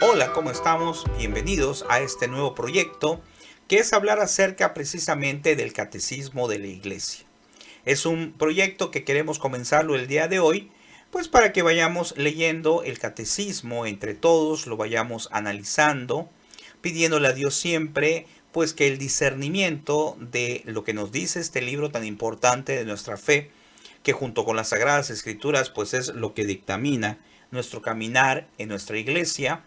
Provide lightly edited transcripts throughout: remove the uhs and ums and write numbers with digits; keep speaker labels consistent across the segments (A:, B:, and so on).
A: Hola, ¿cómo estamos? Bienvenidos a este nuevo proyecto que es hablar acerca precisamente del catecismo de la iglesia. Es un proyecto que queremos comenzarlo el día de hoy, pues para que vayamos leyendo el catecismo entre todos, lo vayamos analizando, pidiéndole a Dios siempre pues que el discernimiento de lo que nos dice este libro tan importante de nuestra fe, que junto con las Sagradas Escrituras pues es lo que dictamina nuestro caminar en nuestra iglesia,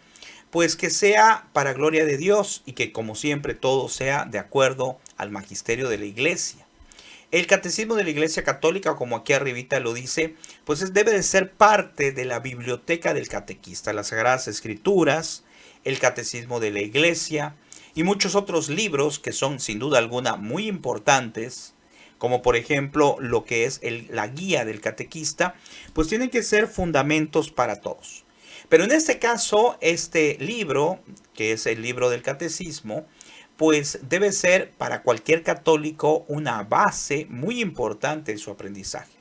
A: pues que sea para gloria de Dios y que como siempre todo sea de acuerdo al magisterio de la iglesia. El catecismo de la Iglesia Católica, como aquí arribita lo dice, pues debe de ser parte de la biblioteca del catequista, las Sagradas Escrituras, el catecismo de la Iglesia y muchos otros libros que son sin duda alguna muy importantes, como por ejemplo lo que es la guía del catequista, pues tienen que ser fundamentos para todos. Pero en este caso, este libro, que es el libro del catecismo, pues debe ser para cualquier católico una base muy importante en su aprendizaje.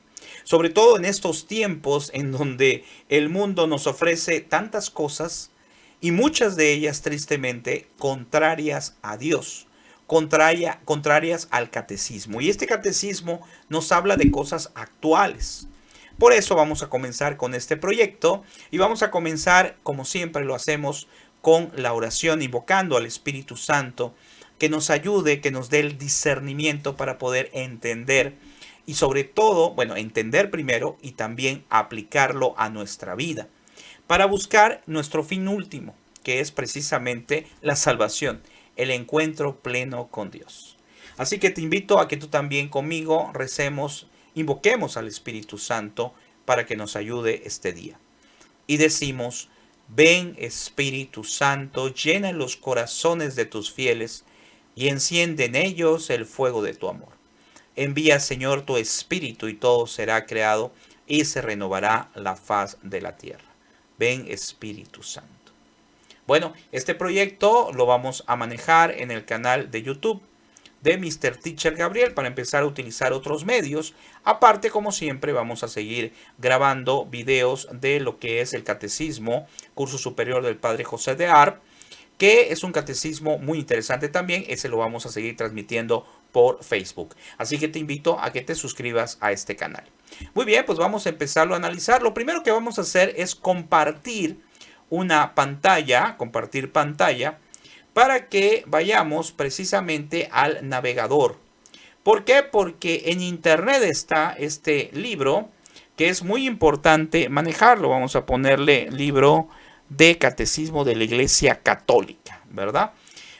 A: Sobre todo en estos tiempos en donde el mundo nos ofrece tantas cosas y muchas de ellas tristemente contrarias a Dios, contrarias al catecismo. Y este catecismo nos habla de cosas actuales. Por eso vamos a comenzar con este proyecto y vamos a comenzar como siempre lo hacemos con la oración, invocando al Espíritu Santo que nos ayude, que nos dé el discernimiento para poder entender y sobre todo, bueno, entender primero y también aplicarlo a nuestra vida para buscar nuestro fin último, que es precisamente la salvación, el encuentro pleno con Dios. Así que te invito a que tú también conmigo recemos, invoquemos al Espíritu Santo para que nos ayude este día. Y decimos: ven Espíritu Santo, llena los corazones de tus fieles y enciende en ellos el fuego de tu amor. Envía, Señor, tu Espíritu y todo será creado y se renovará la faz de la tierra. Ven Espíritu Santo. Bueno, este proyecto lo vamos a manejar en el canal de YouTube de Mr. Teacher Gabriel para empezar a utilizar otros medios. Aparte, como siempre, vamos a seguir grabando videos de lo que es el Catecismo, Curso Superior del Padre José de Arp, que es un catecismo muy interesante también. Ese lo vamos a seguir transmitiendo por Facebook. Así que te invito a que te suscribas a este canal. Muy bien, pues vamos a empezarlo a analizar. Lo primero que vamos a hacer es compartir una pantalla, para que vayamos precisamente al navegador. ¿Por qué? Porque en internet está este libro que es muy importante manejarlo. Vamos a ponerle libro de Catecismo de la Iglesia Católica, ¿verdad?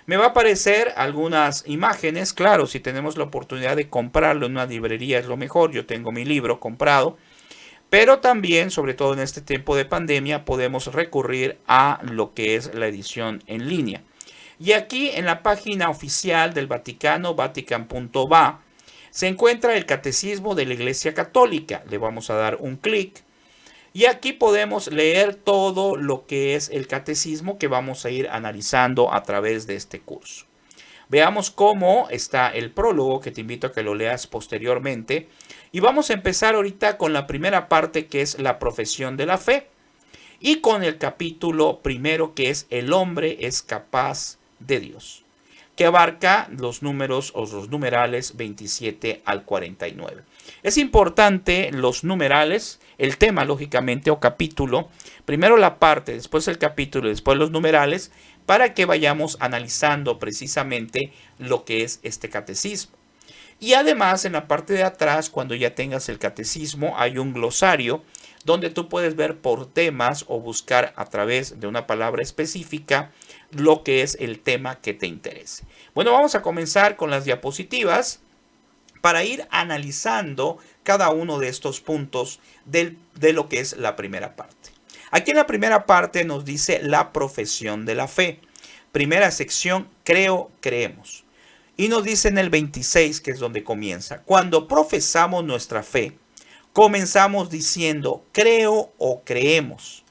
A: Me va a aparecer algunas imágenes. Claro, si tenemos la oportunidad de comprarlo en una librería es lo mejor. Yo tengo mi libro comprado. Pero también, sobre todo en este tiempo de pandemia, podemos recurrir a lo que es la edición en línea. Y aquí en la página oficial del Vaticano, vatican.va, se encuentra el Catecismo de la Iglesia Católica. Le vamos a dar un clic. Y aquí podemos leer todo lo que es el catecismo que vamos a ir analizando a través de este curso. Veamos cómo está el prólogo, que te invito a que lo leas posteriormente. Y vamos a empezar ahorita con la primera parte, que es la profesión de la fe. Y con el capítulo primero, que es el hombre es capaz de Dios, que abarca los números o los numerales 27 al 49. Es importante los numerales, el tema lógicamente o capítulo, primero la parte, después el capítulo, después los numerales, para que vayamos analizando precisamente lo que es este catecismo. Y además en la parte de atrás, cuando ya tengas el catecismo, hay un glosario donde tú puedes ver por temas o buscar a través de una palabra específica lo que es el tema que te interese. Bueno, vamos a comenzar con las diapositivas para ir analizando cada uno de estos puntos de lo que es la primera parte. Aquí en la primera parte nos dice la profesión de la fe. Primera sección, creo, creemos. Y nos dice en el 26, que es donde comienza: cuando profesamos nuestra fe, comenzamos diciendo creo o creemos.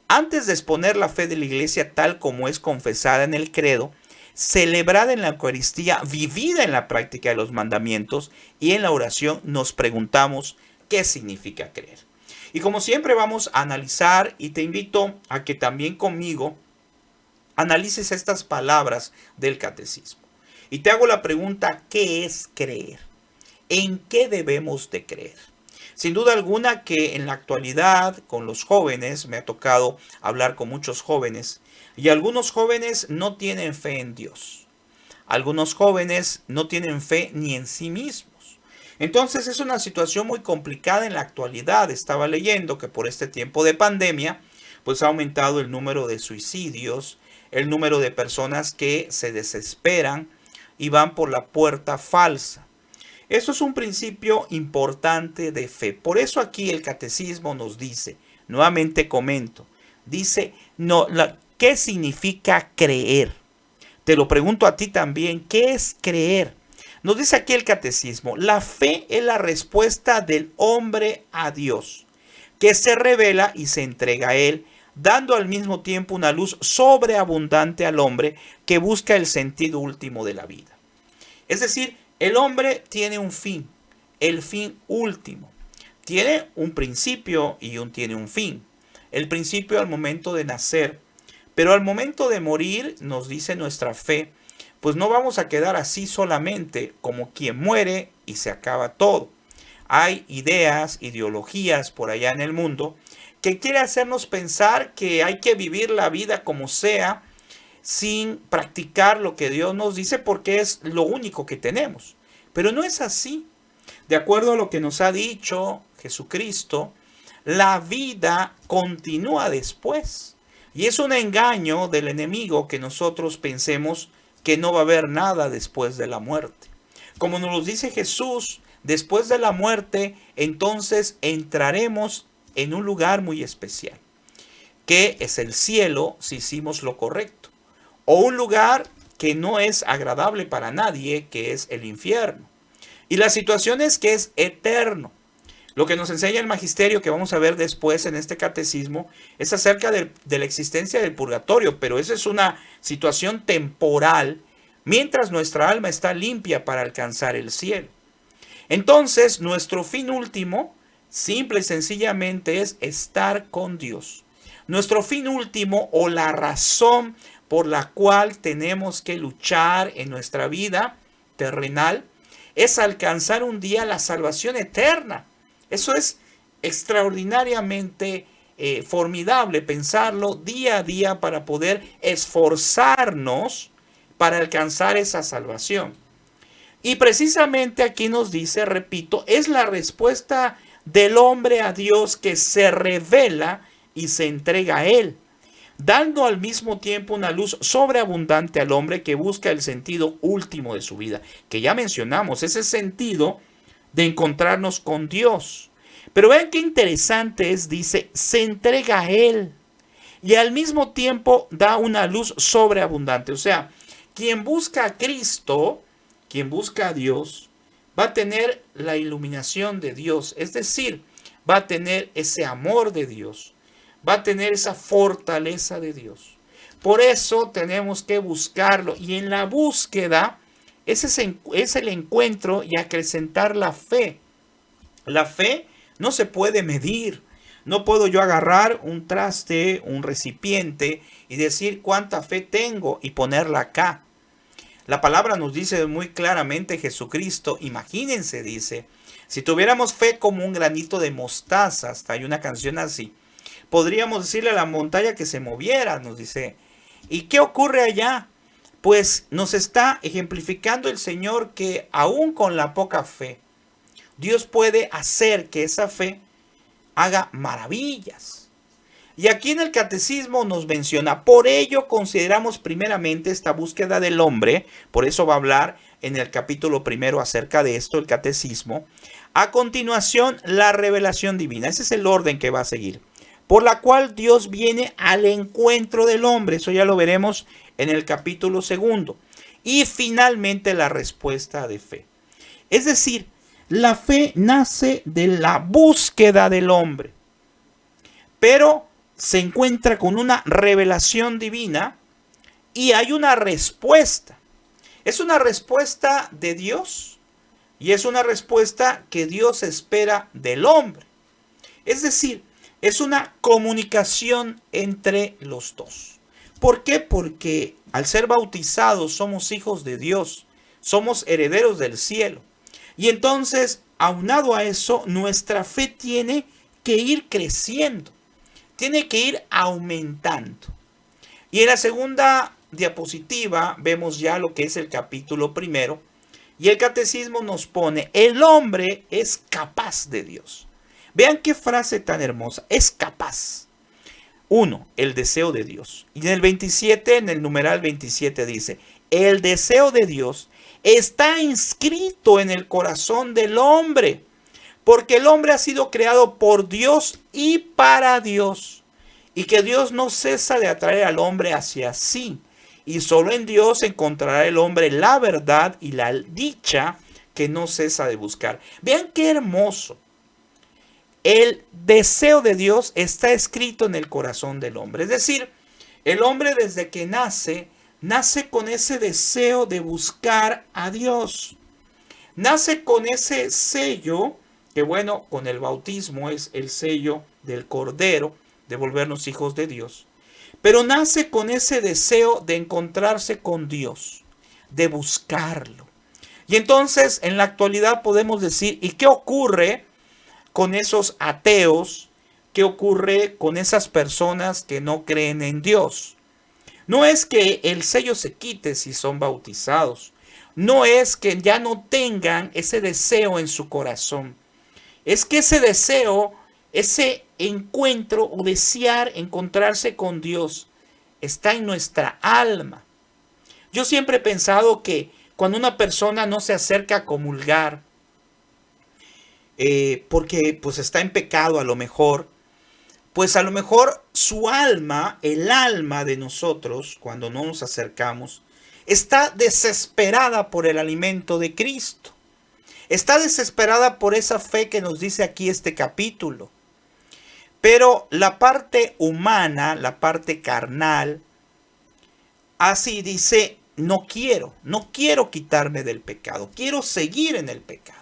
A: Antes de exponer la fe de la iglesia tal como es confesada en el credo, celebrada en la Eucaristía, vivida en la práctica de los mandamientos y en la oración, nos preguntamos qué significa creer. Y como siempre vamos a analizar, y te invito a que también conmigo analices estas palabras del catecismo. Y te hago la pregunta, ¿qué es creer? ¿En qué debemos de creer? Sin duda alguna que en la actualidad con los jóvenes, me ha tocado hablar con muchos jóvenes, y algunos jóvenes no tienen fe en Dios. Algunos jóvenes no tienen fe ni en sí mismos. Entonces es una situación muy complicada en la actualidad. Estaba leyendo que por este tiempo de pandemia, pues ha aumentado el número de suicidios, el número de personas que se desesperan y van por la puerta falsa. Eso es un principio importante de fe. Por eso aquí el catecismo nos dice, nuevamente comento, dice, no, ¿qué significa creer? Te lo pregunto a ti también, ¿qué es creer? Nos dice aquí el catecismo, la fe es la respuesta del hombre a Dios, que se revela y se entrega a Él, dando al mismo tiempo una luz sobreabundante al hombre que busca el sentido último de la vida. Es decir, el hombre tiene un fin, el fin último. Tiene un principio y tiene un fin. El principio al momento de nacer, pero al momento de morir, nos dice nuestra fe, pues no vamos a quedar así solamente como quien muere y se acaba todo. Hay ideas, ideologías por allá en el mundo que quiere hacernos pensar que hay que vivir la vida como sea, sin practicar lo que Dios nos dice porque es lo único que tenemos. Pero no es así. De acuerdo a lo que nos ha dicho Jesucristo, la vida continúa después. Y es un engaño del enemigo que nosotros pensemos que no va a haber nada después de la muerte. Como nos lo dice Jesús, después de la muerte, entonces entraremos en un lugar muy especial, que es el cielo si hicimos lo correcto, o un lugar que no es agradable para nadie, que es el infierno. Y la situación es que es eterno. Lo que nos enseña el magisterio, que vamos a ver después en este catecismo, es acerca de la existencia del purgatorio, pero esa es una situación temporal, mientras nuestra alma está limpia para alcanzar el cielo. Entonces, nuestro fin último, simple y sencillamente, es estar con Dios. Nuestro fin último, o la razón por la cual tenemos que luchar en nuestra vida terrenal, es alcanzar un día la salvación eterna. Eso es extraordinariamente formidable pensarlo día a día para poder esforzarnos para alcanzar esa salvación. Y precisamente aquí nos dice, repito, es la respuesta del hombre a Dios que se revela y se entrega a Él, dando al mismo tiempo una luz sobreabundante al hombre que busca el sentido último de su vida, que ya mencionamos, ese sentido de encontrarnos con Dios. Pero vean qué interesante es, dice, se entrega a Él y al mismo tiempo da una luz sobreabundante. O sea, quien busca a Cristo, quien busca a Dios, va a tener la iluminación de Dios, es decir, va a tener ese amor de Dios, va a tener esa fortaleza de Dios. Por eso tenemos que buscarlo, y en la búsqueda ese es el encuentro y acrecentar la fe. La fe no se puede medir. No puedo yo agarrar un traste, un recipiente y decir cuánta fe tengo y ponerla acá. La palabra nos dice muy claramente Jesucristo, imagínense, dice, si tuviéramos fe como un granito de mostaza, hasta hay una canción así, podríamos decirle a la montaña que se moviera, nos dice. ¿Y qué ocurre allá? Pues nos está ejemplificando el Señor que aún con la poca fe, Dios puede hacer que esa fe haga maravillas. Y aquí en el catecismo nos menciona, por ello consideramos primeramente esta búsqueda del hombre, por eso va a hablar en el capítulo primero acerca de esto, el catecismo. A continuación, la revelación divina, ese es el orden que va a seguir, por la cual Dios viene al encuentro del hombre, eso ya lo veremos en el capítulo segundo. Y finalmente la respuesta de fe. Es decir, la fe nace de la búsqueda del hombre, pero se encuentra con una revelación divina y hay una respuesta. Es una respuesta de Dios y es una respuesta que Dios espera del hombre. Es decir, es una comunicación entre los dos. ¿Por qué? Porque al ser bautizados somos hijos de Dios, somos herederos del cielo. Y entonces, aunado a eso, nuestra fe tiene que ir creciendo, tiene que ir aumentando. Y en la segunda diapositiva vemos ya lo que es el capítulo primero. Y el catecismo nos pone, el hombre es capaz de Dios. Vean qué frase tan hermosa, es capaz. 1. El deseo de Dios. Y en el 27, en el numeral 27 dice, el deseo de Dios está inscrito en el corazón del hombre, porque el hombre ha sido creado por Dios y para Dios, y que Dios no cesa de atraer al hombre hacia sí, y solo en Dios encontrará el hombre la verdad y la dicha que no cesa de buscar. Vean qué hermoso. El deseo de Dios está escrito en el corazón del hombre. Es decir, el hombre desde que nace con ese deseo de buscar a Dios. Nace con ese sello, que bueno, con el bautismo es el sello del Cordero, de volvernos hijos de Dios. Pero nace con ese deseo de encontrarse con Dios, de buscarlo. Y entonces, en la actualidad podemos decir, ¿y qué ocurre con esos ateos? ¿Qué ocurre con esas personas que no creen en Dios? No es que el sello se quite si son bautizados. No es que ya no tengan ese deseo en su corazón. Es que ese deseo, ese encuentro o desear encontrarse con Dios está en nuestra alma. Yo siempre he pensado que cuando una persona no se acerca a comulgar, porque pues está en pecado a lo mejor, pues a lo mejor su alma, el alma de nosotros, cuando no nos acercamos, está desesperada por el alimento de Cristo. Está desesperada por esa fe que nos dice aquí este capítulo. Pero la parte humana, la parte carnal, así dice, no quiero quitarme del pecado, quiero seguir en el pecado.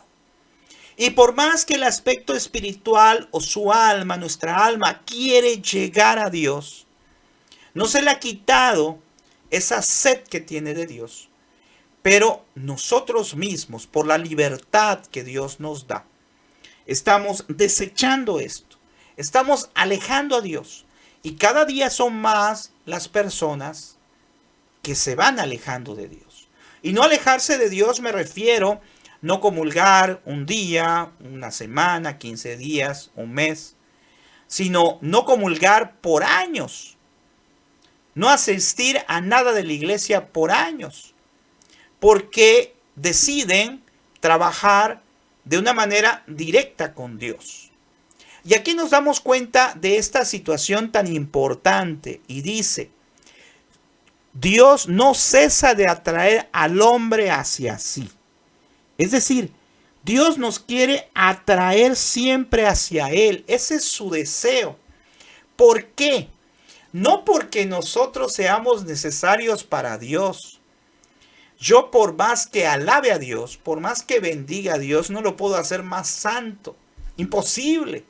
A: Y por más que el aspecto espiritual o su alma, nuestra alma, quiere llegar a Dios, no se le ha quitado esa sed que tiene de Dios. Pero nosotros mismos, por la libertad que Dios nos da, estamos desechando esto. Estamos alejando a Dios. Y cada día son más las personas que se van alejando de Dios. Y no alejarse de Dios me refiero no comulgar un día, una semana, 15 días, un mes, sino no comulgar por años. No asistir a nada de la iglesia por años. Porque deciden trabajar de una manera directa con Dios. Y aquí nos damos cuenta de esta situación tan importante y dice, Dios no cesa de atraer al hombre hacia sí. Es decir, Dios nos quiere atraer siempre hacia Él. Ese es su deseo. ¿Por qué? No porque nosotros seamos necesarios para Dios. Yo por más que alabe a Dios, por más que bendiga a Dios, no lo puedo hacer más santo. Imposible.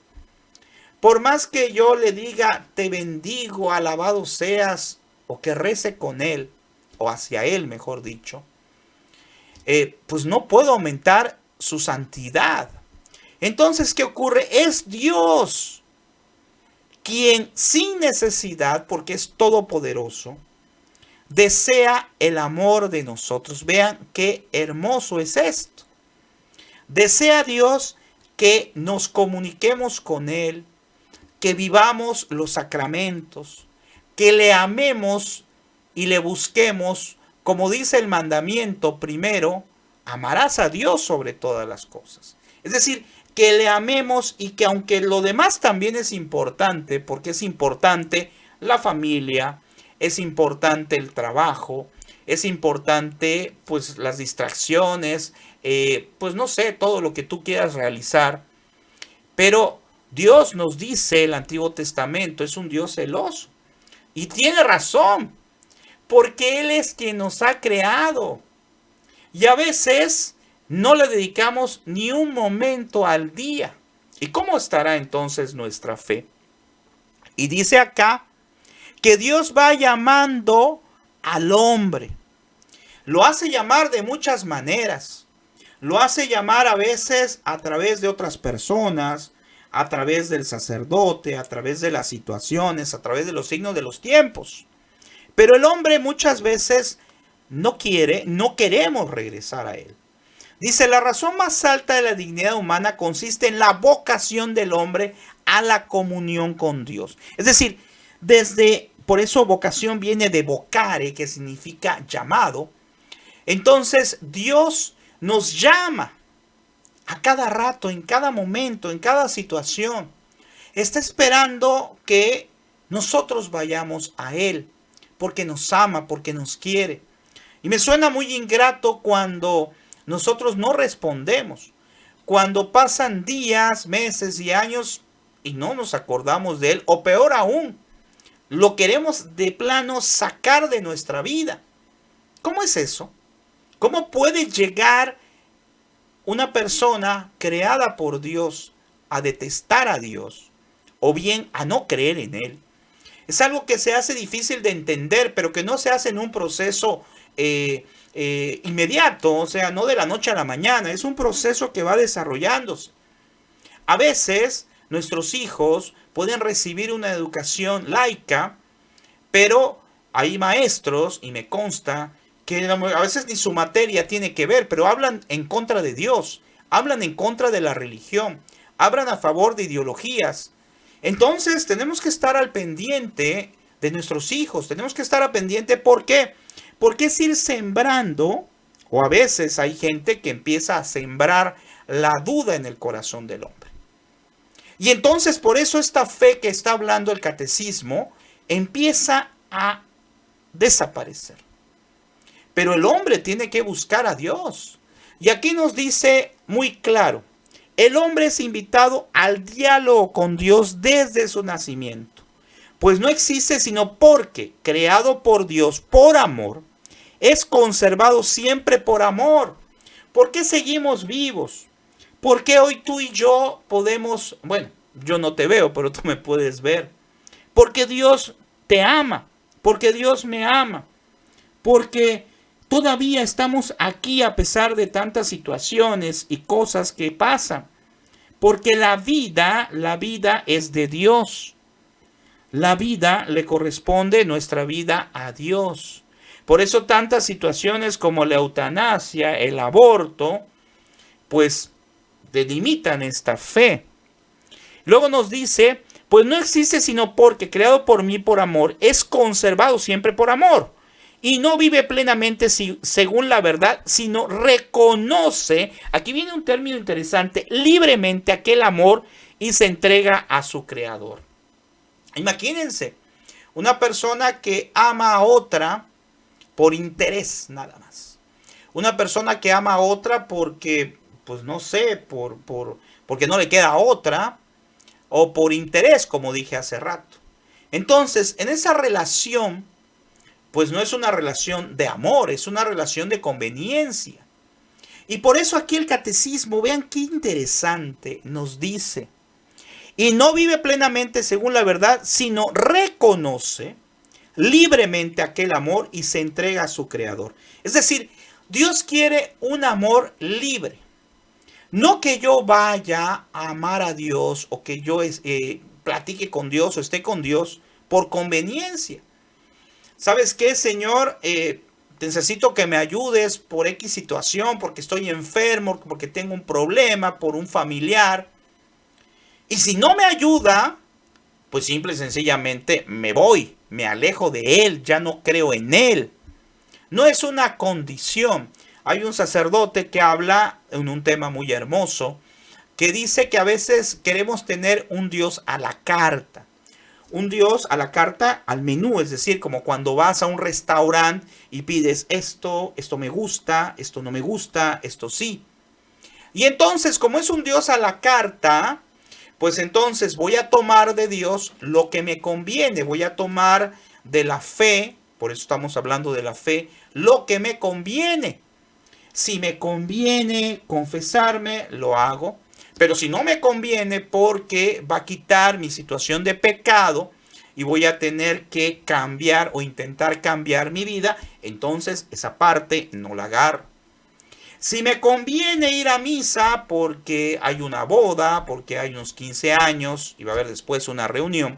A: Por más que yo le diga, te bendigo, alabado seas, o que rece con Él, o hacia Él, mejor dicho, pues no puedo aumentar su santidad. Entonces, ¿qué ocurre? Es Dios quien sin necesidad, porque es todopoderoso, desea el amor de nosotros. Vean qué hermoso es esto. Desea Dios que nos comuniquemos con Él, que vivamos los sacramentos, que le amemos y le busquemos, como dice el mandamiento primero, amarás a Dios sobre todas las cosas. Es decir, que le amemos y que aunque lo demás también es importante, porque es importante la familia, es importante el trabajo, es importante pues las distracciones, pues no sé, todo lo que tú quieras realizar. Pero Dios nos dice, el Antiguo Testamento, es un Dios celoso. Y tiene razón, porque Él es quien nos ha creado. Y a veces no le dedicamos ni un momento al día. ¿Y cómo estará entonces nuestra fe? Y dice acá que Dios va llamando al hombre. Lo hace llamar de muchas maneras. Lo hace llamar a veces a través de otras personas, a través del sacerdote, a través de las situaciones, a través de los signos de los tiempos. Pero el hombre muchas veces no queremos regresar a él. Dice, la razón más alta de la dignidad humana consiste en la vocación del hombre a la comunión con Dios. Es decir, por eso vocación viene de vocare, que significa llamado. Entonces Dios nos llama a cada rato, en cada momento, en cada situación. Está esperando que nosotros vayamos a Él, porque nos ama, porque nos quiere. Y me suena muy ingrato cuando nosotros no respondemos, cuando pasan días, meses y años y no nos acordamos de Él, o peor aún, lo queremos de plano sacar de nuestra vida. ¿Cómo es eso? ¿Cómo puede llegar una persona creada por Dios a detestar a Dios o bien a no creer en Él? Es algo que se hace difícil de entender, pero que no se hace en un proceso inmediato, o sea, no de la noche a la mañana. Es un proceso que va desarrollándose. A veces nuestros hijos pueden recibir una educación laica, pero hay maestros, y me consta, que a veces ni su materia tiene que ver, pero hablan en contra de Dios, hablan en contra de la religión, hablan a favor de ideologías. Entonces tenemos que estar al pendiente de nuestros hijos, tenemos que estar al pendiente. ¿Por qué? Porque es ir sembrando, o a veces hay gente que empieza a sembrar la duda en el corazón del hombre. Y entonces por eso esta fe que está hablando el catecismo empieza a desaparecer. Pero el hombre tiene que buscar a Dios. Y aquí nos dice muy claro, el hombre es invitado al diálogo con Dios desde su nacimiento. Pues no existe sino porque, creado por Dios por amor, es conservado siempre por amor. ¿Por qué seguimos vivos? ¿Por qué hoy tú y yo podemos, bueno, yo no te veo, pero tú me puedes ver? Porque Dios te ama, porque Dios me ama, porque todavía estamos aquí a pesar de tantas situaciones y cosas que pasan. Porque la vida es de Dios. La vida le corresponde nuestra vida a Dios. Por eso tantas situaciones como la eutanasia, el aborto, pues delimitan esta fe. Luego nos dice, pues no existe sino porque, creado por mí por amor, es conservado siempre por amor. Y no vive plenamente según la verdad, sino reconoce, aquí viene un término interesante, libremente aquel amor y se entrega a su creador. Imagínense, una persona que ama a otra por interés nada más. Una persona que ama a otra porque, pues no sé, porque no le queda otra, o por interés, como dije hace rato. Entonces, en esa relación, pues no es una relación de amor, es una relación de conveniencia. Y por eso aquí el catecismo, vean qué interesante, nos dice, y no vive plenamente según la verdad, sino reconoce libremente aquel amor y se entrega a su creador. Es decir, Dios quiere un amor libre. No que yo vaya a amar a Dios o que yo platique con Dios o esté con Dios por conveniencia. ¿Sabes qué, Señor? Necesito que me ayudes por X situación, porque estoy enfermo, porque tengo un problema, por un familiar. Y si no me ayuda, pues simple y sencillamente me voy, me alejo de Él, ya no creo en Él. No es una condición. Hay un sacerdote que habla en un tema muy hermoso, que dice que a veces queremos tener un Dios a la carta. Un Dios a la carta, al menú, es decir, como cuando vas a un restaurante y pides esto me gusta, esto no me gusta, esto sí. Y entonces, como es un Dios a la carta, pues entonces voy a tomar de Dios lo que me conviene, voy a tomar de la fe, por eso estamos hablando de la fe, lo que me conviene. Si me conviene confesarme, lo hago. Pero si no me conviene porque va a quitar mi situación de pecado, y voy a tener que cambiar o intentar cambiar mi vida, entonces esa parte no la agarro. Si me conviene ir a misa porque hay una boda, porque hay unos 15 años y va a haber después una reunión,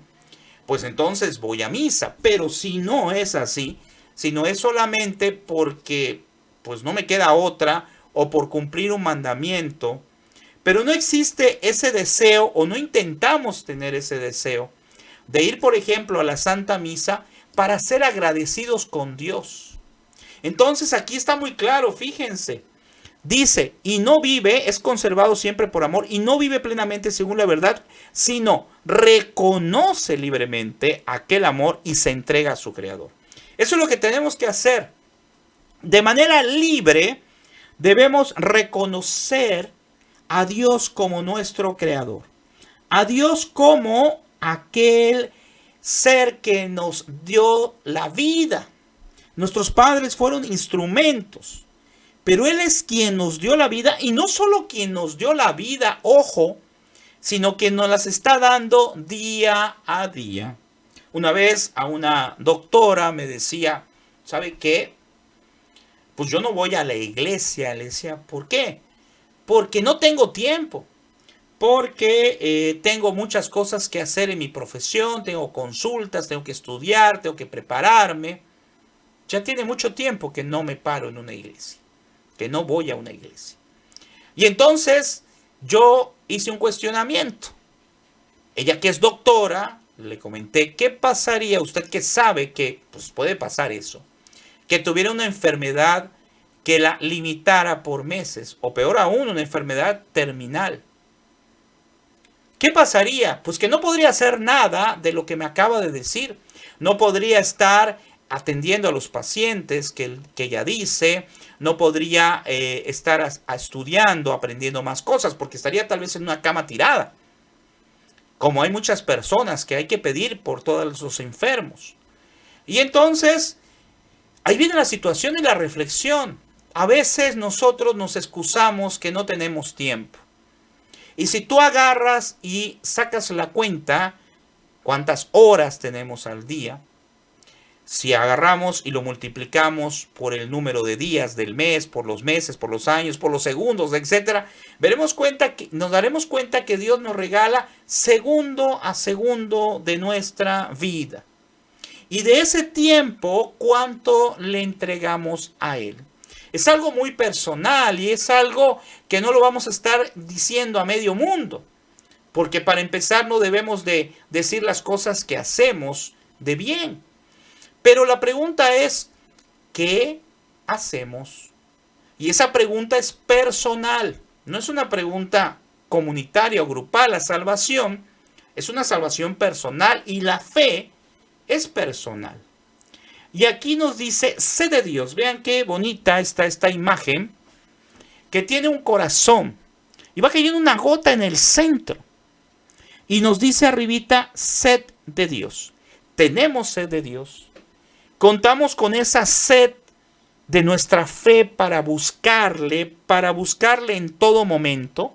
A: pues entonces voy a misa. Pero si no es así, si no es solamente porque pues no me queda otra o por cumplir un mandamiento, pero no existe ese deseo o no intentamos tener ese deseo de ir, por ejemplo, a la Santa Misa para ser agradecidos con Dios. Entonces aquí está muy claro, fíjense. Dice, y no vive, es conservado siempre por amor, y no vive plenamente según la verdad, sino reconoce libremente aquel amor y se entrega a su Creador. Eso es lo que tenemos que hacer. De manera libre, debemos reconocer a Dios como nuestro Creador, a Dios como aquel ser que nos dio la vida. Nuestros padres fueron instrumentos, pero Él es quien nos dio la vida, y no solo quien nos dio la vida, ojo, sino que nos las está dando día a día. Una vez a una doctora me decía, ¿sabe qué? Pues yo no voy a la iglesia. Le decía, ¿por qué? Porque no tengo tiempo, porque tengo muchas cosas que hacer en mi profesión, tengo consultas, tengo que estudiar, tengo que prepararme. Ya tiene mucho tiempo que no me paro en una iglesia, que no voy a una iglesia. Y entonces yo hice un cuestionamiento. Ella, que es doctora, le comenté, ¿qué pasaría, usted que sabe que pues, puede pasar eso, que tuviera una enfermedad que la limitara por meses, o peor aún, una enfermedad terminal? ¿Qué pasaría? Pues que no podría hacer nada de lo que me acaba de decir. No podría estar atendiendo a los pacientes que ella dice, no podría estar estudiando, aprendiendo más cosas, porque estaría tal vez en una cama tirada. Como hay muchas personas que hay que pedir por todos los enfermos. Y entonces, ahí viene la situación y la reflexión. A veces nosotros nos excusamos que no tenemos tiempo. Y si tú agarras y sacas la cuenta, cuántas horas tenemos al día, si agarramos y lo multiplicamos por el número de días del mes, por los meses, por los años, por los segundos, etcétera, nos daremos cuenta que Dios nos regala segundo a segundo de nuestra vida. Y de ese tiempo, ¿cuánto le entregamos a Él? Es algo muy personal y es algo que no lo vamos a estar diciendo a medio mundo. Porque para empezar no debemos de decir las cosas que hacemos de bien. Pero la pregunta es, ¿qué hacemos? Y esa pregunta es personal, no es una pregunta comunitaria o grupal. La salvación es una salvación personal y la fe es personal. Y aquí nos dice, sé de Dios. Vean qué bonita está esta imagen, que tiene un corazón y va cayendo una gota en el centro. Y nos dice arribita, sed de Dios. Tenemos sed de Dios. Contamos con esa sed de nuestra fe para buscarle en todo momento.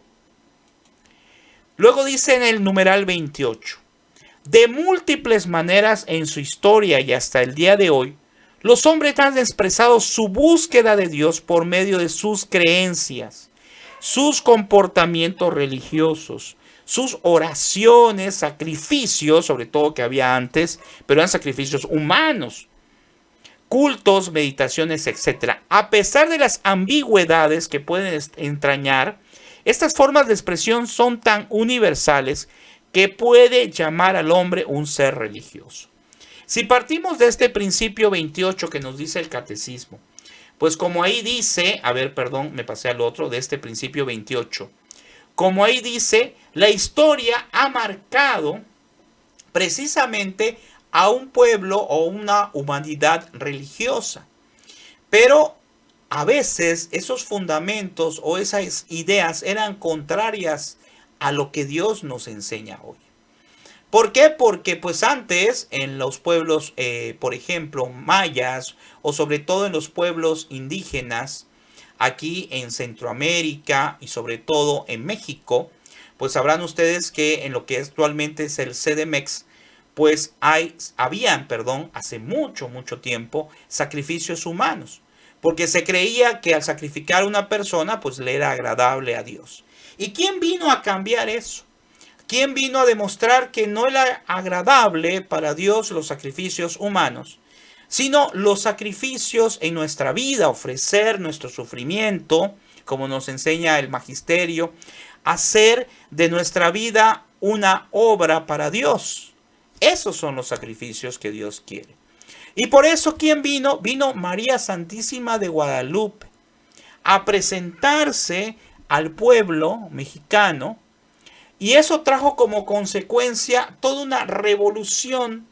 A: Luego dice en el numeral 28, de múltiples maneras en su historia y hasta el día de hoy, los hombres han expresado su búsqueda de Dios por medio de sus creencias, sus comportamientos religiosos, sus oraciones, sacrificios, sobre todo que había antes, pero eran sacrificios humanos, cultos, meditaciones, etc. A pesar de las ambigüedades que pueden entrañar, estas formas de expresión son tan universales que puede llamar al hombre un ser religioso. Si partimos de este principio 28 que nos dice el catecismo, pues como ahí dice, me pasé al otro, de este principio 28, como ahí dice, la historia ha marcado precisamente a un pueblo o una humanidad religiosa. Pero a veces esos fundamentos o esas ideas eran contrarias a lo que Dios nos enseña hoy. ¿Por qué? Porque pues antes en los pueblos, por ejemplo, mayas o sobre todo en los pueblos indígenas, aquí en Centroamérica y sobre todo en México, pues sabrán ustedes que en lo que actualmente es el CDMX, pues habían, hace mucho tiempo sacrificios humanos, porque se creía que al sacrificar a una persona, pues le era agradable a Dios. ¿Y quién vino a cambiar eso? ¿Quién vino a demostrar que no era agradable para Dios los sacrificios humanos, sino los sacrificios en nuestra vida, ofrecer nuestro sufrimiento, como nos enseña el magisterio, hacer de nuestra vida una obra para Dios? Esos son los sacrificios que Dios quiere. Y por eso, ¿quién vino? Vino María Santísima de Guadalupe a presentarse al pueblo mexicano, y eso trajo como consecuencia toda una revolución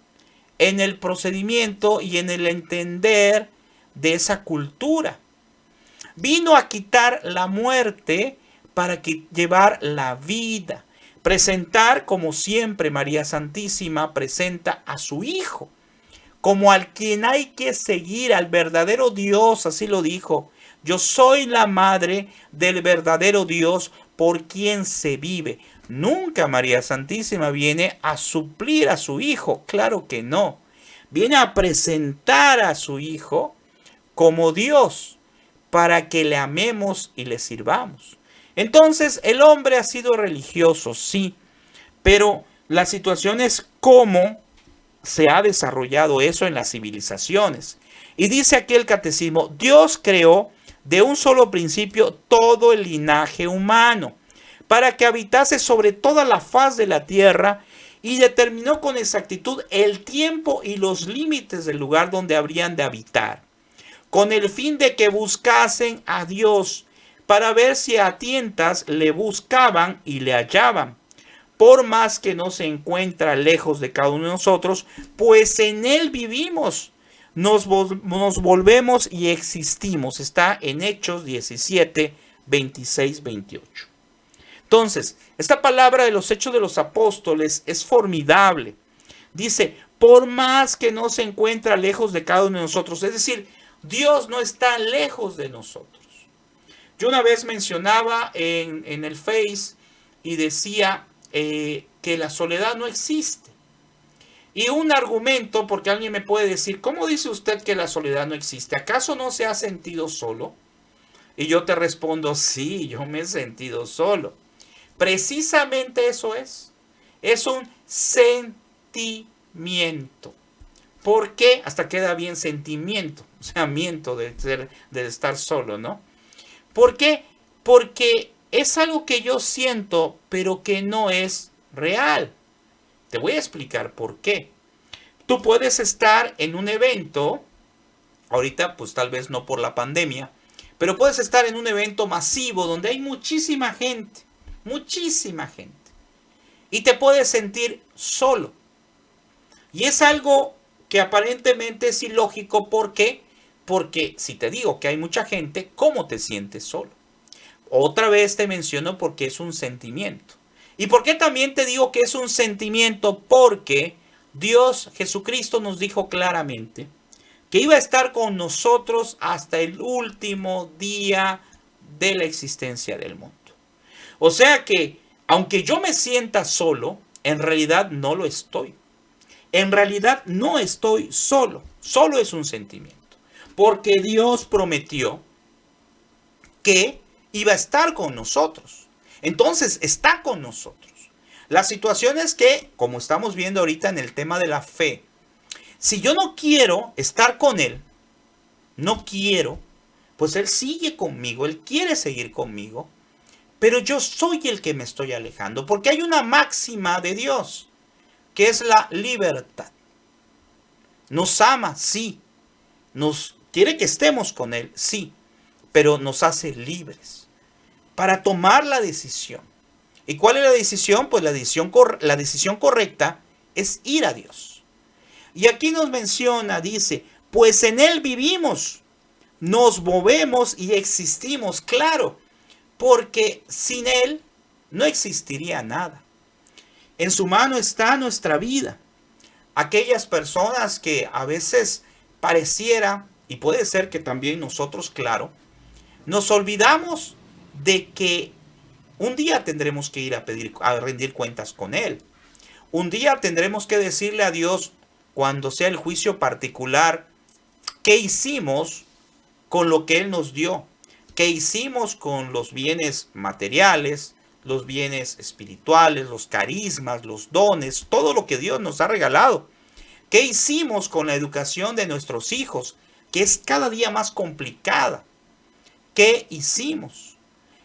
A: en el procedimiento y en el entender de esa cultura. Vino a quitar la muerte para llevar la vida. Presentar, como siempre María Santísima presenta a su Hijo, como al quien hay que seguir, al verdadero Dios, así lo dijo. Yo soy la madre del verdadero Dios por quien se vive. Nunca María Santísima viene a suplir a su Hijo, claro que no. Viene a presentar a su Hijo como Dios para que le amemos y le sirvamos. Entonces el hombre ha sido religioso, sí, pero la situación es cómo se ha desarrollado eso en las civilizaciones. Y dice aquí el catecismo: Dios creó de un solo principio todo el linaje humano, para que habitase sobre toda la faz de la tierra, y determinó con exactitud el tiempo y los límites del lugar donde habrían de habitar, con el fin de que buscasen a Dios, para ver si a tientas le buscaban y le hallaban, por más que no se encuentra lejos de cada uno de nosotros, pues en Él vivimos, nos volvemos y existimos. Está en Hechos 17, 26, 28. Entonces, esta palabra de los Hechos de los Apóstoles es formidable. Dice, por más que no se encuentra lejos de cada uno de nosotros. Es decir, Dios no está lejos de nosotros. Yo una vez mencionaba en el Face y decía que la soledad no existe. Y un argumento, porque alguien me puede decir, ¿cómo dice usted que la soledad no existe? ¿Acaso no se ha sentido solo? Y yo te respondo, sí, yo me he sentido solo. Precisamente eso es un sentimiento. ¿Por qué? Hasta queda bien sentimiento, o sea, miento de estar solo, ¿no? ¿Por qué? Porque es algo que yo siento, pero que no es real. Te voy a explicar por qué. Tú puedes estar en un evento, ahorita pues tal vez no por la pandemia, pero puedes estar en un evento masivo donde hay muchísima gente, y te puedes sentir solo. Y es algo que aparentemente es ilógico. ¿Por qué? Porque si te digo que hay mucha gente, ¿cómo te sientes solo? Otra vez te menciono porque es un sentimiento. ¿Y por qué también te digo que es un sentimiento? Porque Dios, Jesucristo, nos dijo claramente que iba a estar con nosotros hasta el último día de la existencia del mundo. O sea que, aunque yo me sienta solo, en realidad no lo estoy. En realidad no estoy solo. Solo es un sentimiento. Porque Dios prometió que iba a estar con nosotros. Entonces está con nosotros. La situación es que, como estamos viendo ahorita en el tema de la fe, si yo no quiero estar con Él, no quiero, pues Él sigue conmigo, Él quiere seguir conmigo, pero yo soy el que me estoy alejando, porque hay una máxima de Dios, que es la libertad. Nos ama, sí. Nos quiere que estemos con Él, sí, pero nos hace libres para tomar la decisión. ¿Y cuál es la decisión? Pues la decisión correcta es ir a Dios. Y aquí nos menciona, dice, pues en Él vivimos, nos movemos y existimos. Claro, porque sin Él no existiría nada. En su mano está nuestra vida. Aquellas personas que a veces pareciera, y puede ser que también nosotros, claro, nos olvidamos de que un día tendremos que ir a rendir cuentas con Él. Un día tendremos que decirle a Dios, cuando sea el juicio particular, qué hicimos con lo que Él nos dio, qué hicimos con los bienes materiales, los bienes espirituales, los carismas, los dones, todo lo que Dios nos ha regalado. ¿Qué hicimos con la educación de nuestros hijos, que es cada día más complicada? ¿Qué hicimos?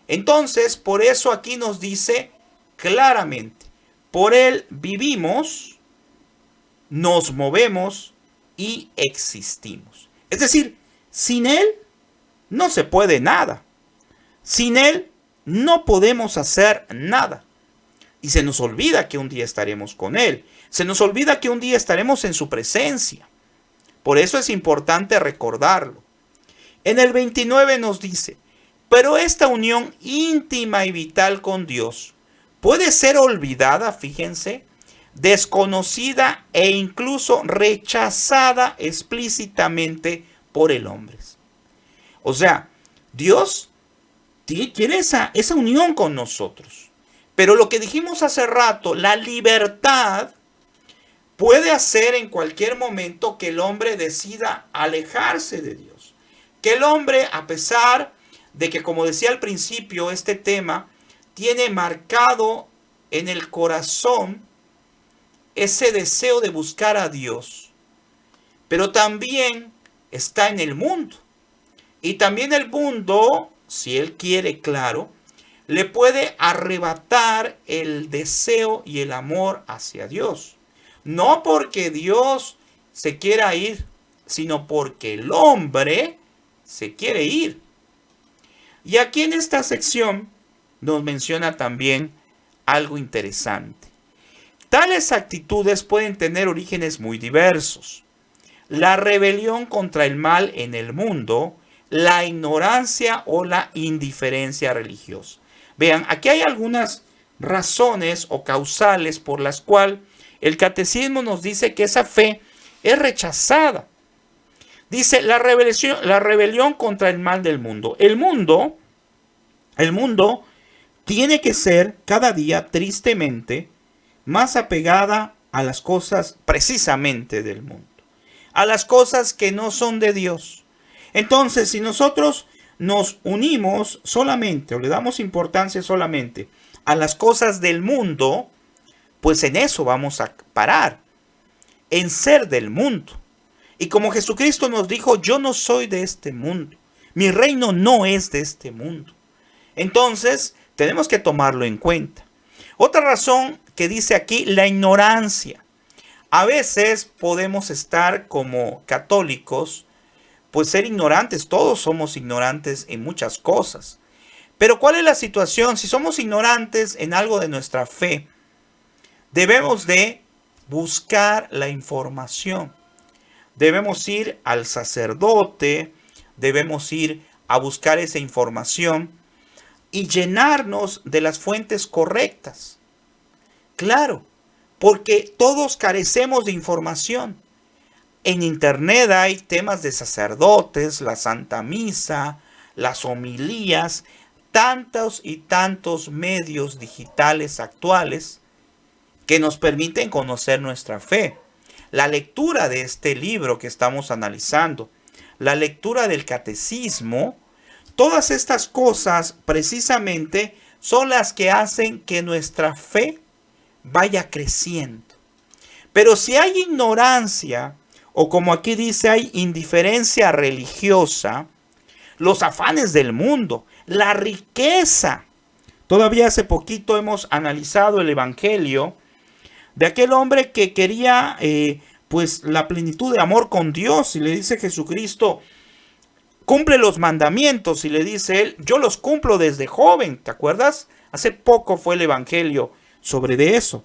A: Entonces, por eso aquí nos dice claramente, por Él vivimos, nos movemos y existimos. Es decir, sin Él no se puede nada. Sin Él no podemos hacer nada. Y se nos olvida que un día estaremos con Él. Se nos olvida que un día estaremos en su presencia. Por eso es importante recordarlo. En el 29 nos dice, pero esta unión íntima y vital con Dios puede ser olvidada, fíjense, desconocida e incluso rechazada explícitamente por el hombre. O sea, Dios quiere esa unión con nosotros. Pero lo que dijimos hace rato, la libertad puede hacer en cualquier momento que el hombre decida alejarse de Dios. Que el hombre, a pesar de que, como decía al principio, este tema tiene marcado en el corazón ese deseo de buscar a Dios, pero también está en el mundo. Y también el mundo, si él quiere, claro, le puede arrebatar el deseo y el amor hacia Dios. No porque Dios se quiera ir, sino porque el hombre se quiere ir. Y aquí en esta sección nos menciona también algo interesante. Tales actitudes pueden tener orígenes muy diversos. La rebelión contra el mal en el mundo, la ignorancia o la indiferencia religiosa. Vean, aquí hay algunas razones o causales por las cuales el catecismo nos dice que esa fe es rechazada. Dice la rebelión contra el mal del mundo. El mundo tiene que ser cada día, tristemente, más apegada a las cosas precisamente del mundo, a las cosas que no son de Dios. Entonces, si nosotros nos unimos solamente o le damos importancia solamente a las cosas del mundo, pues en eso vamos a parar, en ser del mundo. Y como Jesucristo nos dijo, yo no soy de este mundo, mi reino no es de este mundo. Entonces, tenemos que tomarlo en cuenta. Otra razón que dice aquí, la ignorancia. A veces podemos estar como católicos, pues ser ignorantes, todos somos ignorantes en muchas cosas. Pero ¿cuál es la situación? Si somos ignorantes en algo de nuestra fe, debemos de buscar la información. Debemos ir al sacerdote, debemos ir a buscar esa información y llenarnos de las fuentes correctas. Claro, porque todos carecemos de información. En internet hay temas de sacerdotes, la Santa Misa, las homilías, tantos y tantos medios digitales actuales que nos permiten conocer nuestra fe. La lectura de este libro que estamos analizando, la lectura del catecismo, todas estas cosas precisamente son las que hacen que nuestra fe vaya creciendo. Pero si hay ignorancia, o como aquí dice, hay indiferencia religiosa, los afanes del mundo, la riqueza. Todavía hace poquito hemos analizado el evangelio de aquel hombre que quería pues la plenitud de amor con Dios, y le dice Jesucristo, cumple los mandamientos, y le dice él, yo los cumplo desde joven, ¿te acuerdas? Hace poco fue el evangelio sobre de eso.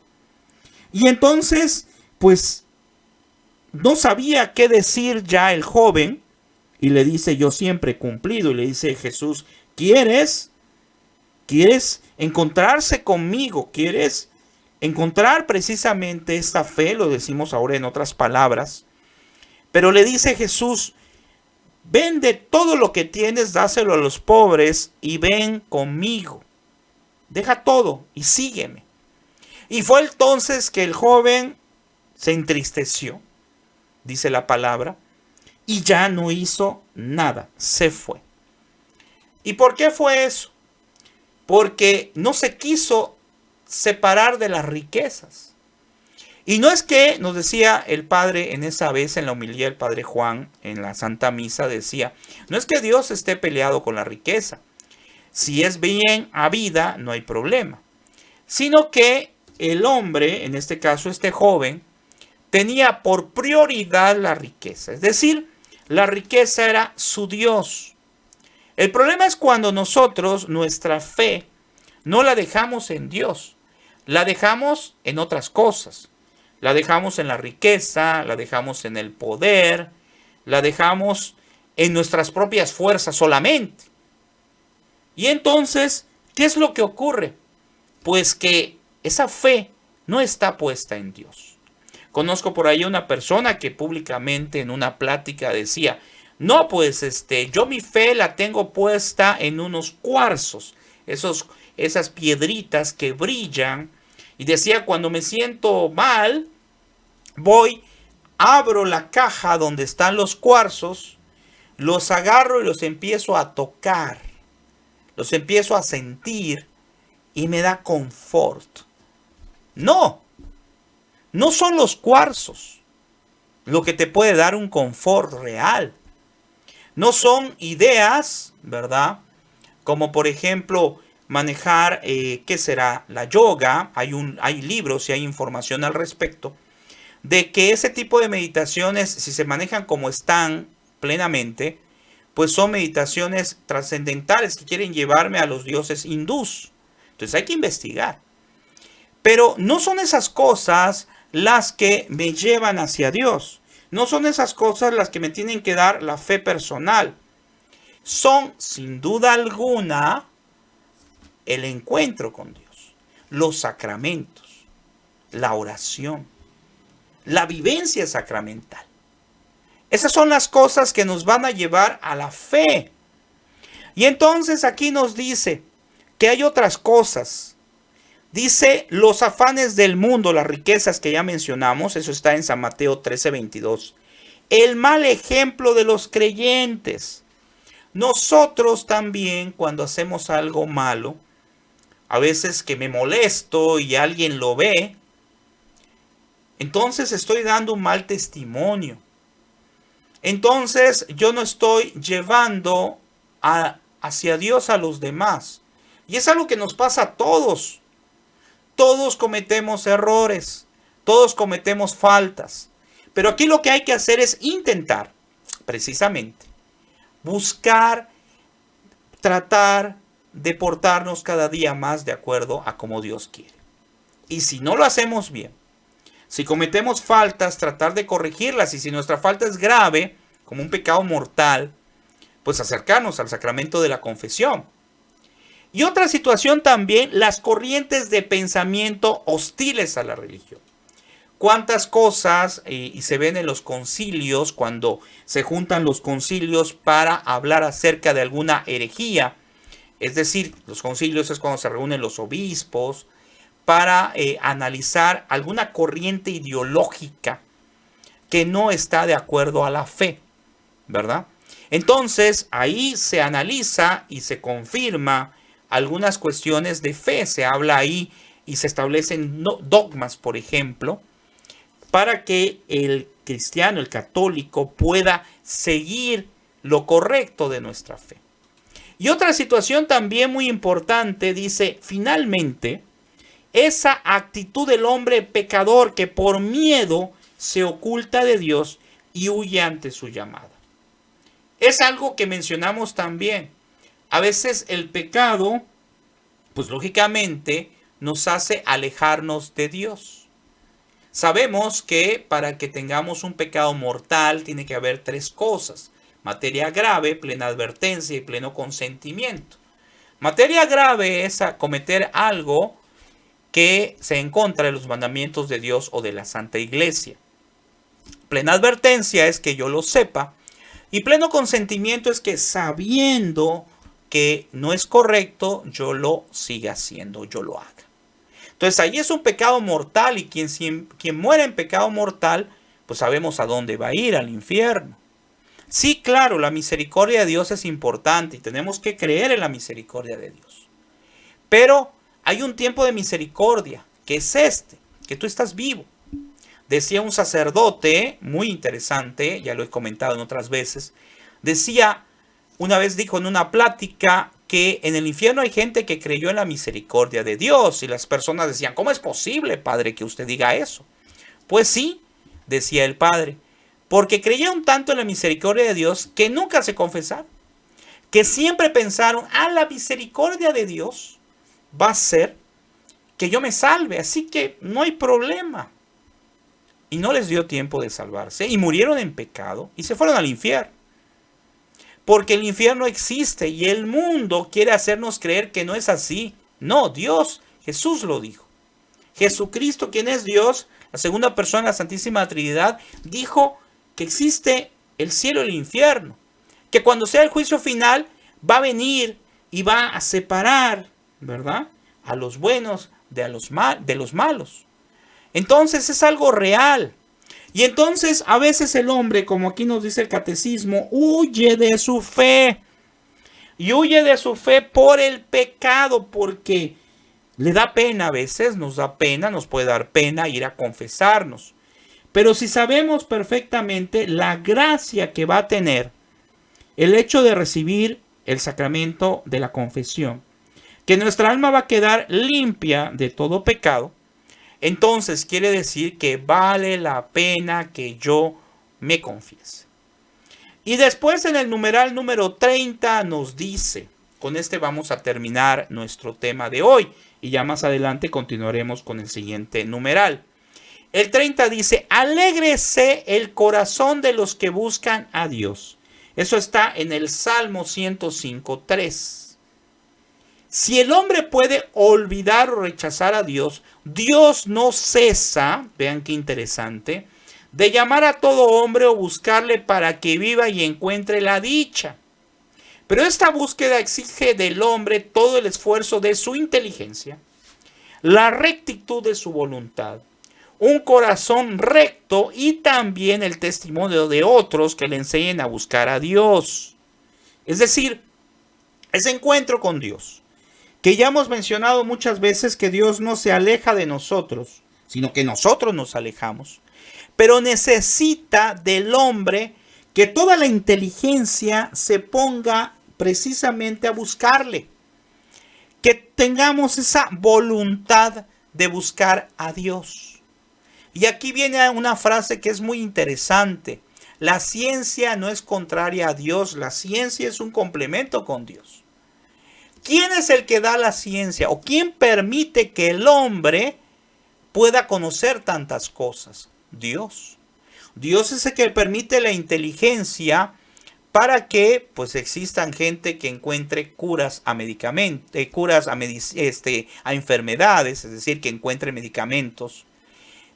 A: Y entonces, pues, no sabía qué decir ya el joven, y le dice, yo siempre he cumplido, y le dice Jesús, ¿quieres encontrarse conmigo? ¿Quieres encontrar precisamente esta fe? Lo decimos ahora en otras palabras. Pero le dice Jesús, vende todo lo que tienes, dáselo a los pobres y ven conmigo. Deja todo y sígueme. Y fue entonces que el joven se entristeció, dice la palabra, y ya no hizo nada, se fue. ¿Y por qué fue eso? Porque no se quiso separar de las riquezas. Y no es que, nos decía el padre en esa vez, en la homilía el padre Juan, en la Santa Misa, decía, no es que Dios esté peleado con la riqueza. Si es bien habida, no hay problema. Sino que el hombre, en este caso este joven, tenía por prioridad la riqueza. Es decir, la riqueza era su Dios. El problema es cuando nosotros, nuestra fe, no la dejamos en Dios. La dejamos en otras cosas. La dejamos en la riqueza, la dejamos en el poder, la dejamos en nuestras propias fuerzas solamente. Y entonces, ¿qué es lo que ocurre? Pues que esa fe no está puesta en Dios. Conozco por ahí una persona que públicamente en una plática decía, no, pues yo mi fe la tengo puesta en unos cuarzos, esas piedritas que brillan. Y decía, cuando me siento mal, voy, abro la caja donde están los cuarzos, los agarro y los empiezo a tocar, los empiezo a sentir y me da confort. No son los cuarzos lo que te puede dar un confort real. No son ideas, ¿verdad? Como por ejemplo manejar, ¿qué será? La yoga. Hay libros y hay información al respecto. De que ese tipo de meditaciones, si se manejan como están plenamente, pues son meditaciones trascendentales que quieren llevarme a los dioses hindús. Entonces hay que investigar. Pero no son esas cosas las que me llevan hacia Dios. No son esas cosas las que me tienen que dar la fe personal. Son, sin duda alguna, el encuentro con Dios, los sacramentos, la oración, la vivencia sacramental. Esas son las cosas que nos van a llevar a la fe. Y entonces aquí nos dice que hay otras cosas. Dice los afanes del mundo, las riquezas que ya mencionamos, eso está en San Mateo 13:22. El mal ejemplo de los creyentes. Nosotros también cuando hacemos algo malo, a veces que me molesto y alguien lo ve, entonces estoy dando un mal testimonio. Entonces yo no estoy llevando hacia Dios a los demás. Y es algo que nos pasa a todos. Todos cometemos errores, todos cometemos faltas. Pero aquí lo que hay que hacer es intentar, precisamente, buscar, tratar de portarnos cada día más de acuerdo a como Dios quiere. Y si no lo hacemos bien, si cometemos faltas, tratar de corregirlas. Y si nuestra falta es grave, como un pecado mortal, pues acercarnos al sacramento de la confesión. Y otra situación también, las corrientes de pensamiento hostiles a la religión. Cuántas cosas, y se ven en los concilios, cuando se juntan los concilios para hablar acerca de alguna herejía. Es decir, los concilios es cuando se reúnen los obispos para analizar alguna corriente ideológica que no está de acuerdo a la fe, ¿verdad? Entonces, ahí se analiza y se confirma algunas cuestiones de fe. Se habla ahí y se establecen dogmas, por ejemplo, para que el cristiano, el católico, pueda seguir lo correcto de nuestra fe. Y otra situación también muy importante, dice, finalmente, esa actitud del hombre pecador que por miedo se oculta de Dios y huye ante su llamada. Es algo que mencionamos también. A veces el pecado, pues lógicamente, nos hace alejarnos de Dios. Sabemos que para que tengamos un pecado mortal tiene que haber tres cosas: materia grave, plena advertencia y pleno consentimiento. Materia grave es cometer algo que se en contra de los mandamientos de Dios o de la Santa Iglesia. Plena advertencia es que yo lo sepa. Y pleno consentimiento es que sabiendo que no es correcto, yo lo siga haciendo, yo lo haga. Entonces ahí es un pecado mortal y quien muere en pecado mortal, pues sabemos a dónde va a ir, al infierno. Sí, claro, la misericordia de Dios es importante y tenemos que creer en la misericordia de Dios. Pero hay un tiempo de misericordia, que es que tú estás vivo. Decía un sacerdote, muy interesante, ya lo he comentado en otras veces, decía, una vez dijo en una plática que en el infierno hay gente que creyó en la misericordia de Dios y las personas decían, ¿cómo es posible, padre, que usted diga eso? Pues sí, decía el padre, porque creyeron tanto en la misericordia de Dios que nunca se confesaron, que siempre pensaron, la misericordia de Dios va a ser que yo me salve, así que no hay problema. Y no les dio tiempo de salvarse y murieron en pecado y se fueron al infierno. Porque el infierno existe y el mundo quiere hacernos creer que no es así. No, Dios, Jesús lo dijo. Jesucristo, quien es Dios, la segunda persona de la Santísima Trinidad, dijo que existe el cielo y el infierno. Que cuando sea el juicio final va a venir y va a separar, ¿verdad?, a los buenos de los malos. Entonces es algo real. Y entonces a veces el hombre, como aquí nos dice el catecismo, huye de su fe. Y huye de su fe por el pecado, porque le da pena a veces, nos da pena, nos puede dar pena ir a confesarnos. Pero si sabemos perfectamente la gracia que va a tener el hecho de recibir el sacramento de la confesión, que nuestra alma va a quedar limpia de todo pecado, entonces quiere decir que vale la pena que yo me confiese. Y después en el numeral número 30 nos dice, con este vamos a terminar nuestro tema de hoy y ya más adelante continuaremos con el siguiente numeral. El 30 dice, alégrese el corazón de los que buscan a Dios. Eso está en el Salmo 105:3. Si el hombre puede olvidar o rechazar a Dios, Dios no cesa, vean qué interesante, de llamar a todo hombre o buscarle para que viva y encuentre la dicha. Pero esta búsqueda exige del hombre todo el esfuerzo de su inteligencia, la rectitud de su voluntad, un corazón recto y también el testimonio de otros que le enseñen a buscar a Dios. Es decir, ese encuentro con Dios, que ya hemos mencionado muchas veces que Dios no se aleja de nosotros, sino que nosotros nos alejamos. Pero necesita del hombre que toda la inteligencia se ponga precisamente a buscarle. Que tengamos esa voluntad de buscar a Dios. Y aquí viene una frase que es muy interesante. La ciencia no es contraria a Dios, la ciencia es un complemento con Dios. ¿Quién es el que da la ciencia? ¿O quién permite que el hombre pueda conocer tantas cosas? Dios. Dios es el que permite la inteligencia para que pues existan gente que encuentre curas a medicamentos, a enfermedades, es decir, que encuentre medicamentos.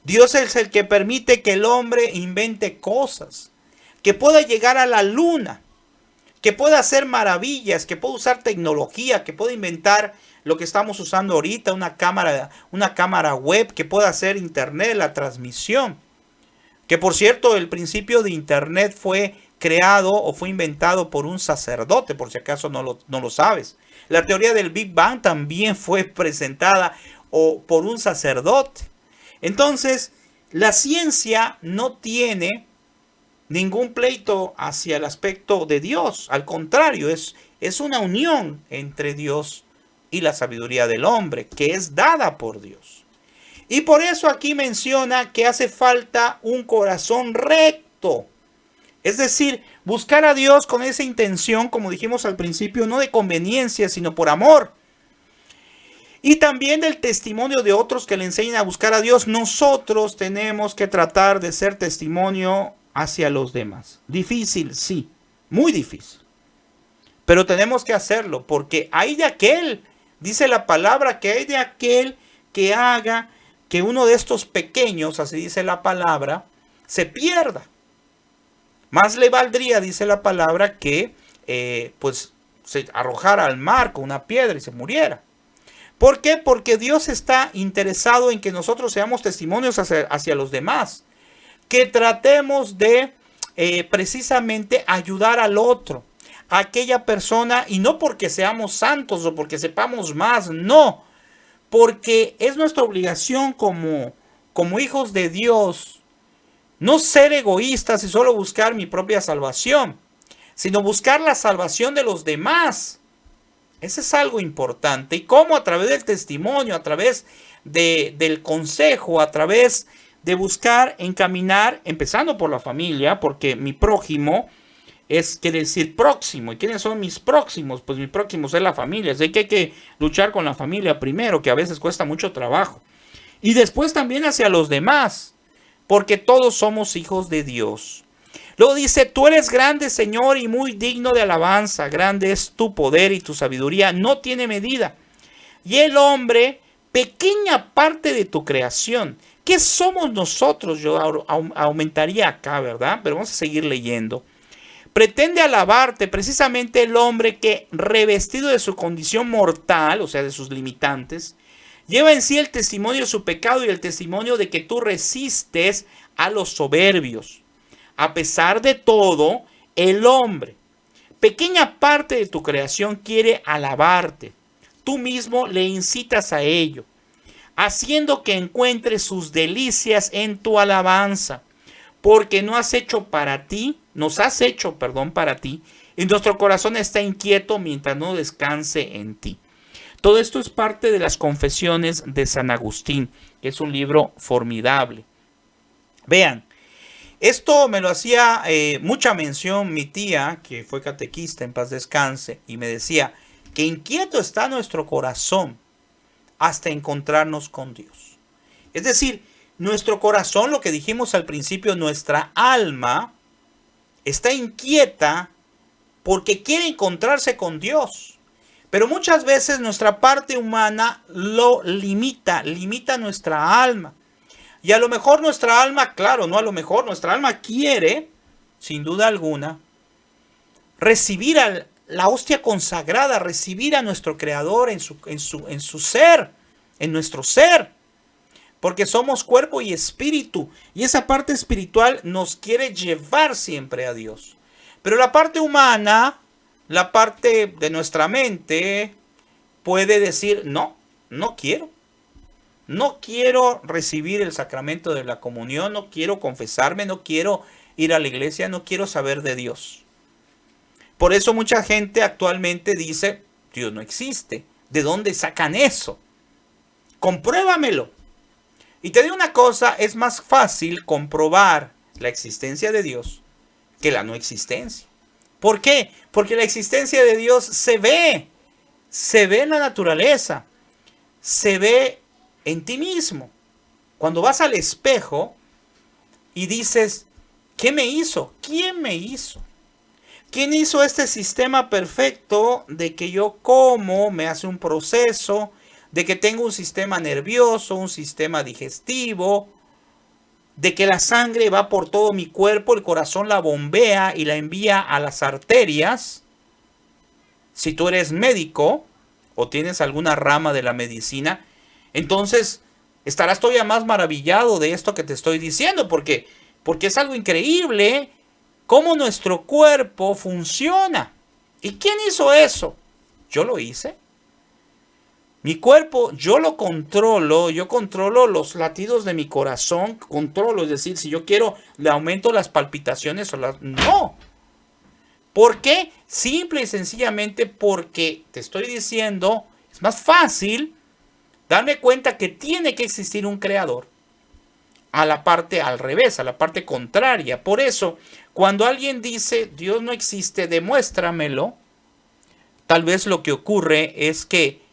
A: Dios es el que permite que el hombre invente cosas, que pueda llegar a la luna, que pueda hacer maravillas, que pueda usar tecnología, que pueda inventar lo que estamos usando ahorita, una cámara web, que pueda hacer internet, la transmisión. Que por cierto, el principio de internet fue creado o fue inventado por un sacerdote, por si acaso no lo sabes. La teoría del Big Bang también fue presentada por un sacerdote. Entonces, la ciencia no tiene ningún pleito hacia el aspecto de Dios. Al contrario, es una unión entre Dios y la sabiduría del hombre, que es dada por Dios. Y por eso aquí menciona que hace falta un corazón recto. Es decir, buscar a Dios con esa intención, como dijimos al principio, no de conveniencia, sino por amor. Y también del testimonio de otros que le enseñan a buscar a Dios. Nosotros tenemos que tratar de ser testimonio hacia los demás. Difícil, sí, muy difícil. Pero tenemos que hacerlo, porque hay de aquel, dice la palabra, que hay de aquel que haga que uno de estos pequeños, así dice la palabra, se pierda. Más le valdría, dice la palabra, que pues se arrojara al mar con una piedra y se muriera. ¿Por qué? Porque Dios está interesado en que nosotros seamos testimonios hacia los demás. Que tratemos de precisamente ayudar al otro, a aquella persona, y no porque seamos santos o porque sepamos más, no, porque es nuestra obligación como hijos de Dios, no ser egoístas y solo buscar mi propia salvación, sino buscar la salvación de los demás. Eso es algo importante. Y cómo a través del testimonio, a través del consejo, a través de buscar encaminar, empezando por la familia, porque mi prójimo quiere decir próximo. ¿Y quiénes son mis próximos? Pues mi próximo es la familia. Así que hay que luchar con la familia primero, que a veces cuesta mucho trabajo. Y después también hacia los demás, porque todos somos hijos de Dios. Luego dice, tú eres grande, Señor, y muy digno de alabanza. Grande es tu poder y tu sabiduría no tiene medida. Y el hombre, pequeña parte de tu creación. ¿Qué somos nosotros? Yo aumentaría acá, ¿verdad? Pero vamos a seguir leyendo. Pretende alabarte precisamente el hombre que, revestido de su condición mortal, o sea, de sus limitantes, lleva en sí el testimonio de su pecado y el testimonio de que tú resistes a los soberbios. A pesar de todo, el hombre, pequeña parte de tu creación, quiere alabarte. Tú mismo le incitas a ello, haciendo que encuentre sus delicias en tu alabanza, porque nos has hecho para ti, y nuestro corazón está inquieto mientras no descanse en ti. Todo esto es parte de las Confesiones de San Agustín, que es un libro formidable. Vean, esto me lo hacía mucha mención mi tía, que fue catequista, en paz descanse, y me decía que inquieto está nuestro corazón hasta encontrarnos con Dios. Es decir, nuestro corazón, lo que dijimos al principio, nuestra alma, está inquieta porque quiere encontrarse con Dios. Pero muchas veces nuestra parte humana lo limita nuestra alma. Y a lo mejor nuestra alma, claro, no a lo mejor, nuestra alma quiere, sin duda alguna, recibir a la hostia consagrada, recibir a nuestro Creador en su ser, en nuestro ser. Porque somos cuerpo y espíritu. Y esa parte espiritual nos quiere llevar siempre a Dios. Pero la parte humana, la parte de nuestra mente, puede decir, no, no quiero. No quiero recibir el sacramento de la comunión, no quiero confesarme, no quiero ir a la iglesia, no quiero saber de Dios. Por eso mucha gente actualmente dice, Dios no existe. ¿De dónde sacan eso? Compruébamelo. Y te digo una cosa, es más fácil comprobar la existencia de Dios que la no existencia. ¿Por qué? Porque la existencia de Dios se ve en la naturaleza, se ve en ti mismo. Cuando vas al espejo y dices, ¿qué me hizo? ¿Quién me hizo? ¿Quién hizo este sistema perfecto de que yo como, me hace un proceso, de que tengo un sistema nervioso, un sistema digestivo, de que la sangre va por todo mi cuerpo, el corazón la bombea y la envía a las arterias? Si tú eres médico o tienes alguna rama de la medicina, entonces estarás todavía más maravillado de esto que te estoy diciendo, porque es algo increíble cómo nuestro cuerpo funciona. ¿Y quién hizo eso? Yo lo hice. Mi cuerpo, yo lo controlo, yo controlo los latidos de mi corazón, controlo, es decir, si yo quiero, le aumento las palpitaciones o las... No. ¿Por qué? Simple y sencillamente porque te estoy diciendo, es más fácil darme cuenta que tiene que existir un creador a la parte al revés, a la parte contraria. Por eso, cuando alguien dice, Dios no existe, demuéstramelo, tal vez lo que ocurre es que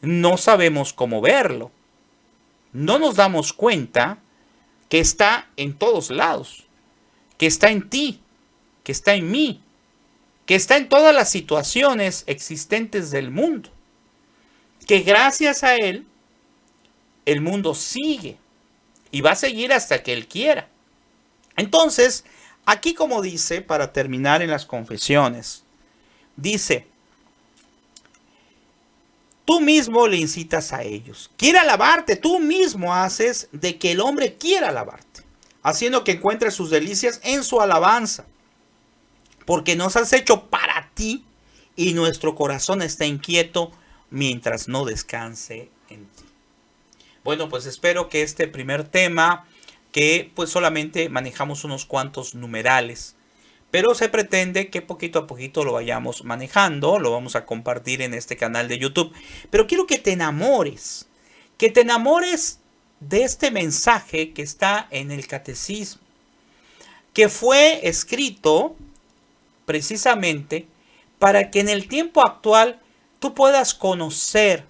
A: no sabemos cómo verlo. No nos damos cuenta que está en todos lados, que está en ti, que está en mí, que está en todas las situaciones existentes del mundo, que gracias a Él el mundo sigue y va a seguir hasta que Él quiera. Entonces, aquí como dice, para terminar en las confesiones, dice, tú mismo le incitas a ellos. Quiere alabarte, tú mismo haces de que el hombre quiera alabarte, haciendo que encuentre sus delicias en su alabanza. Porque nos has hecho para ti y nuestro corazón está inquieto mientras no descanse en ti. Bueno, pues espero que este primer tema, que pues solamente manejamos unos cuantos numerales, pero se pretende que poquito a poquito lo vayamos manejando, lo vamos a compartir en este canal de YouTube. Pero quiero que te enamores de este mensaje que está en el catecismo, que fue escrito precisamente para que en el tiempo actual tú puedas conocer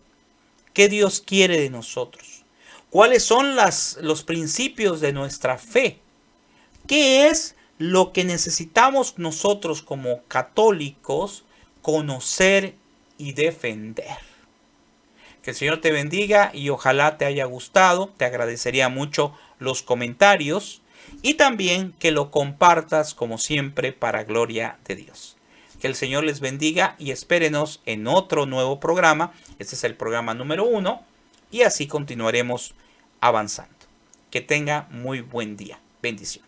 A: qué Dios quiere de nosotros, cuáles son los principios de nuestra fe, qué es lo que necesitamos nosotros como católicos conocer y defender. Que el Señor te bendiga y ojalá te haya gustado. Te agradecería mucho los comentarios y también que lo compartas como siempre para gloria de Dios. Que el Señor les bendiga y espérenos en otro nuevo programa. Este es el programa número 1 y así continuaremos avanzando. Que tenga muy buen día. Bendiciones.